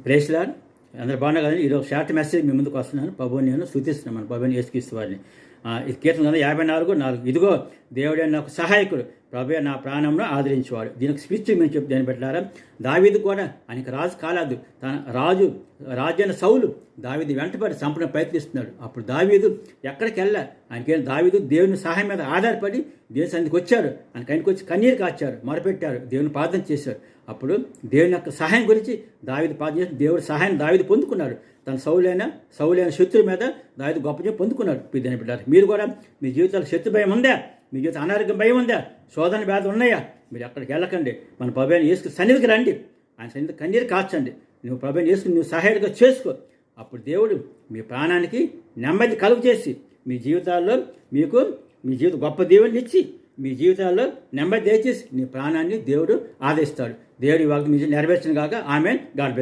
Praise lord. అందరూ బాగున్నా కదండి. ఈరోజు షార్ట్ మెసేజ్ మీ ముందుకు వస్తున్నాను. ప్రభువుని నేను స్తుతిస్తున్నాను, మన ప్రభువుని యేసుక్రీస్తు వారిని. ఇది కీర్తన 54:4. ఇదిగో దేవుడే నాకు సహాయకుడు, ప్రభువే నా ప్రాణంను ఆదరించేవాడు. దీనికి స్పీచ్ మేము చెప్పి దాన్ని పెట్టారా. దావీదు కూడా ఆయనకి రాజు కాలేదు, తన రాజైన సౌలు దావీదు వెంటపడి చంపడం ప్రయత్నిస్తున్నాడు. అప్పుడు దావీదు ఎక్కడికి వెళ్ళా, ఆయనకేం దావీదు దేవుని సహాయం మీద ఆధారపడి దేవుని సన్నిధికి వచ్చాడు. ఆయనకి వచ్చి కన్నీరు కాచారు, మొరపెట్టారు, దేవుని ప్రార్థన చేశారు. అప్పుడు దేవుని యొక్క సహాయం గురించి దావీదు ప్రార్థన చేసి దేవుడి సహాయం దావీదు పొందుకున్నాడు. తన సౌలైన శత్రువు మీద దావీదు గొప్ప చెప్పి పొందుకున్నాడు. దీన్ని పెట్టారు. మీరు కూడా మీ జీవితాలు శత్రు భయం ఉందా, మీ జీవితం అనారోగ్యం భయం ఉందా, శోధన వ్యాధి ఉన్నాయా, మీరు ఎక్కడికి వెళ్ళకండి, మన ప్రభువుని యేసు సన్నిధికి రండి, ఆయన సన్నిధి కన్నీరు కాచండి. నువ్వు ప్రభువుని యేసుకుని నువ్వు సహాయంగా చేసుకో. అప్పుడు దేవుడు మీ ప్రాణానికి నెమ్మది కలుగు చేసి మీ జీవితాల్లో మీ జీవితం గొప్ప దేవుడిని ఇచ్చి మీ జీవితాల్లో నెమ్మది దయచేసి నీ ప్రాణాన్ని దేవుడు ఆదరిస్తాడు. దేవుడి వాగ్దానం నెరవేర్చిన కాక ఆమేన్. God bless.